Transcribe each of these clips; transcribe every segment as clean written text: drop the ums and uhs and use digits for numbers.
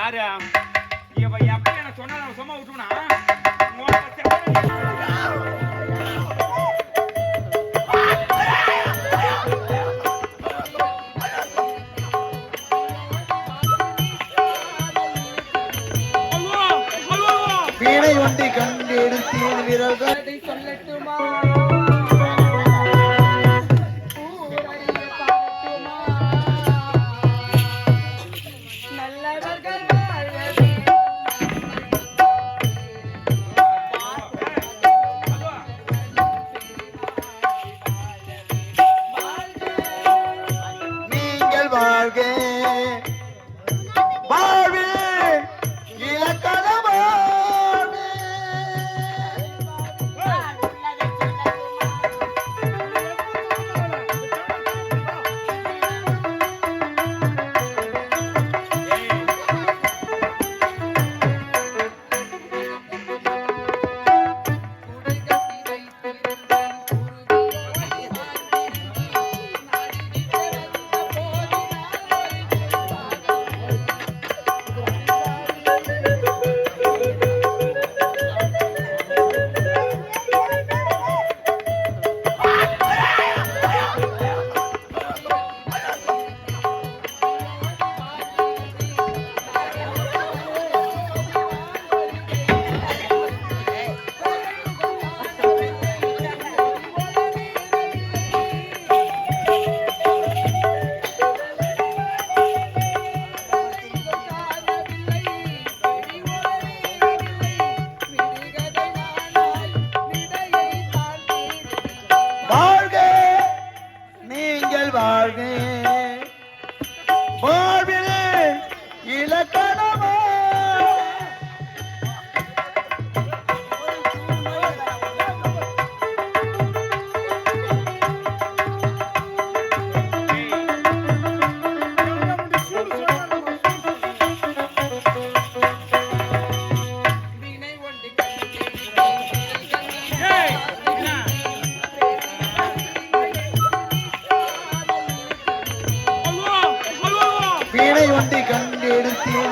யாரு இவ எப்படி என்ன சொன்னா சும்மா விட்டுனா வீணை ஒன்றை கண்டு எடுத்தேன் வீரர்கள் சொல்லட்டுமா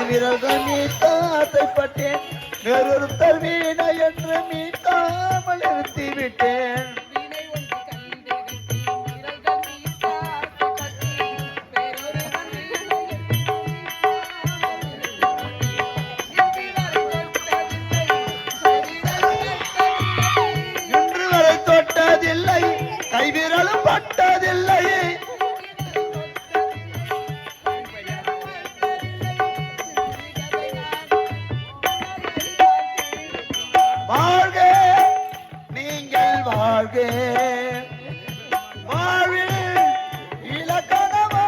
வீரர்கள் மீட்டாசைப்பட்டேன் வேறொருத்தர் வீணை என்று மீட்டாமல் நிறுத்திவிட்டேன் இன்று வரை தொட்டதில்லை கைவிரலும் பட்டதில்லை வாழ்க நீங்கள் வாழ்க வாழ்வில் இலக்கணமா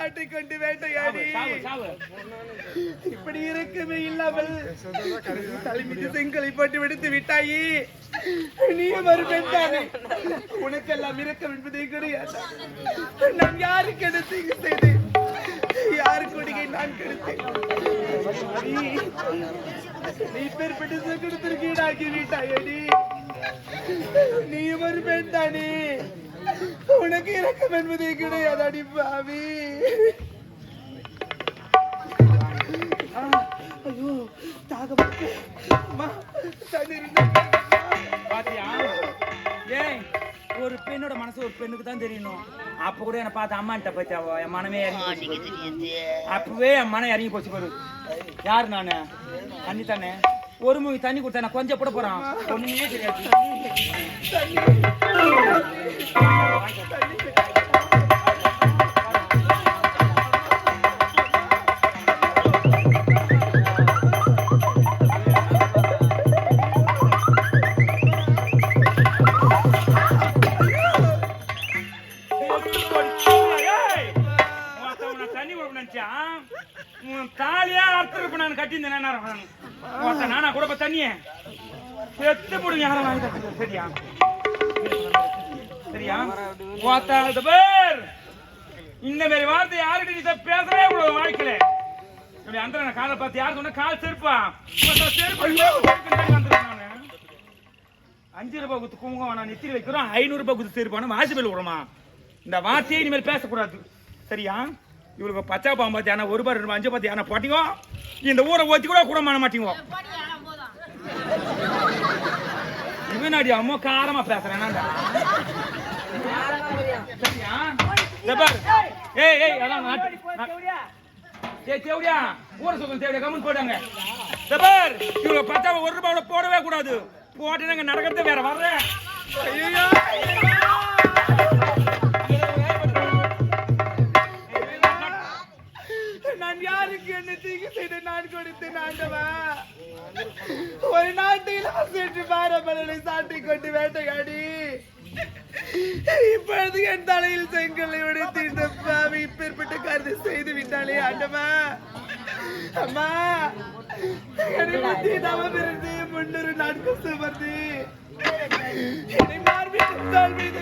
சாட்டை கொண்டு வேட்டையாடி இப்படி இருக்கவே இல்லாமல் தலைமீது செங்கலை போட்டு விடுத்து விட்டாயே. நீ ஒரு பெண் தானே, உனக்கெல்லாம் இரக்கம் என்பதே கிடையாது. நான் யாருக்கு எடுத்து செய்தேன்? யாரு கொடிகை நான் கெடுத்தேன்? நீ பெருப்பட்டு சங்கடத்திற்கு ஈடாக்கி விட்டாயடி. நீ ஒரு பெண் தானே, உனக்கு இரக்கம் என்பதே கிடையாது. அடி பாவி. ஐயோ பாத்தியா? ஏய், ஒரு பெண்ணோட மனசு ஒரு பெண்ணுக்கு தான் தெரியணும். அப்ப கூட என்ன பார்த்து அம்மான்ட்ட பத்தி என் மனமே அப்பவே என் மனம் இறங்கி போச்சு பாரு. யாரு நானு? தண்ணி தானே. ஒரு மூவி தண்ணி கொடுத்தா நான் கொஞ்சம் போட போறான். ஒண்ணுமே தெரியாது. தாலியா அறுத்து நான் கட்டியிருந்தேன். நானா கூட தண்ணிய செத்து போடுங்க. யாரும் வாங்கி தரேன். சரியா சரியா? இந்த மாதிரி வார்த்தை யாருக்கிட்ட பேசவே கூடாது வாழ்க்கையில. அந்த காலை பார்த்து யாரு சொன்ன கால் செருப்பா செருப்பு 5 ரூபாய் குத்து குங்குமம் நான் நெத்திரி வைக்கிறோம். 500 ரூபாய் குத்து செருப்பான வாசிபல் விடுமா? இந்த வார்த்தையை இனிமேல் பேசக்கூடாது. சரியா? இவளுக்கு பச்சா பாம்பு பார்த்து யானை 1 ரூபாய் 2 ரூபாய் 5 பார்த்து யானை போட்டிங்கோ. இந்த ஊரை ஓத்தி கூட பண்ண மாட்டீங்க. இவனாடி அம்மா காரமா பேசுறேன். சரியா? ஏய் ஏய் அதான் தேவடியா ஊரை சொல்லுங்க. தேவடியா கம்மன் போட்டாங்க. இவங்க பச்சா 1 ரூபாய் போடவே கூடாது. போட்டு நடக்கிறது வேற வர்றேன். நான் யாருக்கு என்ன தீங்கு செய்து நான் கொடுத்தேன் ஆண்டவா? ஒரு நாட்டில் சென்று பாரம்பரிய சாட்டை கொண்டு வேட்டையாடி இப்பொழுது என் தலையில் செங்கலை உடைத்து இந்த பாவி இப்பேற்பட்ட கருதி செய்து விட்டாலே ஆண்டவா. அம்மா, என்னை தவம் இருந்து 300 நாட்கள் சுமந்து என்னை மார்பில் மீது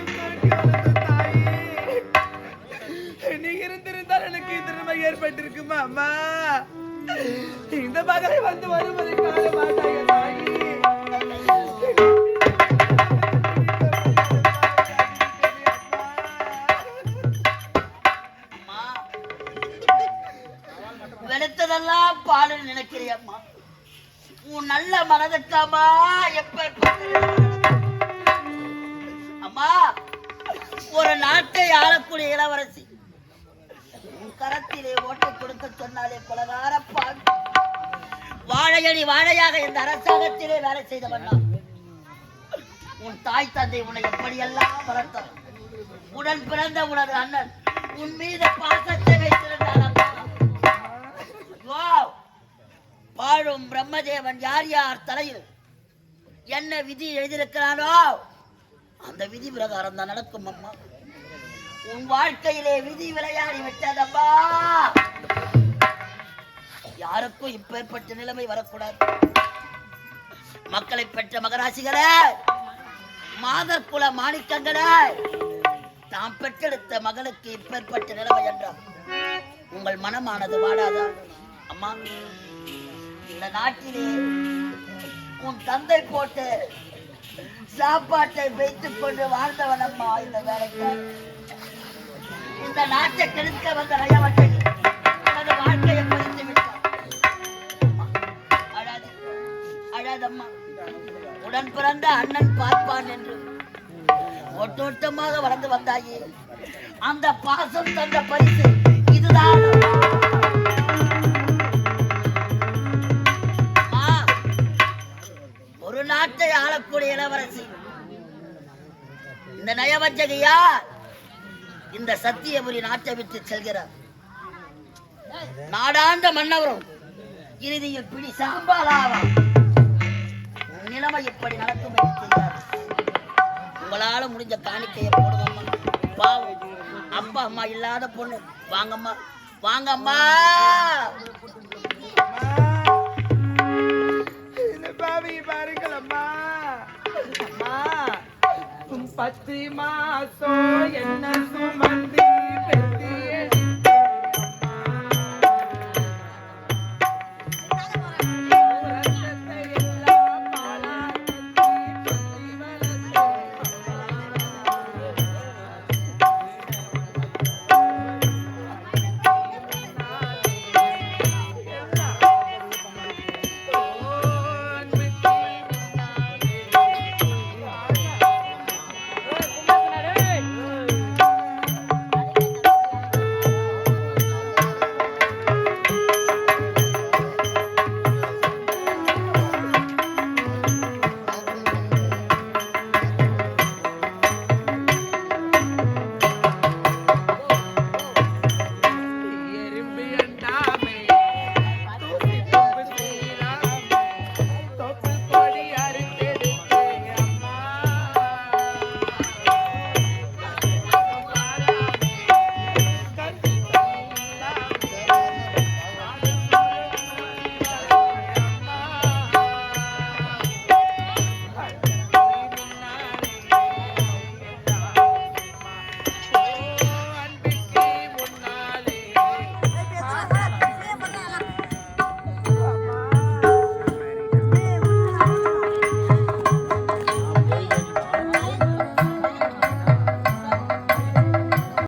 தாயே, நீ இருந்திருந்தால் எனக்கு இந்த நிலைமை ஏற்பட்டிருக்குமா? அம்மா, இந்த மகளை வந்து வருவதை காண மாட்டாங்க தாயி. வெளுத்ததெல்லாம் பால் நினைக்கிறியம்மா. உன் நல்ல மனதுக்காமா அம்மா, ஒரு நாட்டை ஆளக்கூடிய இளவரசி உன் கரத்திலே ஓட்டை கொடுக்க சொன்னாலே பலகார பால் வாழையடி வாழையாக இந்த அரசாங்கத்திலே வேலை செய்தவண்ணா. உன் தாய் தந்தை உன்னை எப்படியெல்லாம் வளர்த்தார். உடன் பிறந்த உனது அண்ணன் உன் மீது பாசத்தை வைத்திருந்தார். வாழும் பிரம்மதேவன் யார் யார் தலையில் என்ன விதி எழுதியிருக்கிறானோ அந்த விதி பிரகாரம் தான் நடக்கும் அம்மா. உன் வாழ்க்கையிலே விதி விளையாடி விட்டதம்மா. யாருக்கும் இப்பேற்பட்ட நிலைமை வரக்கூடாது. மக்களை பெற்ற மகராசிகளே, மாதர் குல மாணிக்கங்களே, தாம் பெற்றெடுத்த மகளுக்கு இப்பேற்பட்ட நிலைமை என்றார் உங்கள் மனமானது வாடாதா அம்மா? இந்த நாட்டிலே உன் தந்தை போட்டு சாப்பாட்டை வைத்துக் கொண்டு வாழ்ந்தவன் அம்மா. இந்த வேலைக்கு இந்த நாட்டை கெடுக்க வந்த நயவட்டை தனது வாழ்க்கையை பதித்து விட்டார். அழாதம்மா, உடன் பிறந்த அண்ணன் பார்ப்பான் என்று ஒட்டோட்டமாக வளர்ந்து வந்தாயே. அந்த பாசம் தந்த பரிசு இதுதான். ஒரு நாட்டை ஆளக்கூடிய இளவரசி இந்த நயவஞ்சகையா இந்த சத்தியபுரி நாட்டை விட்டு செல்கிறார். நாடாண்ட மன்னவரும் இறுதியில் பிடி சாம்பாலாவா. நிலைமை இப்படி நடக்கும் என்று தெரியாது. உங்களால முடிஞ்ச காணிக்கையை போடுவோம். பாவம் அப்பா அம்மா இல்லாத பொண்ணு. வாங்கம்மா வாங்கம்மா. இந்த பாவி பாருங்களம்மா. அம்மா 10 மாசம் என்ன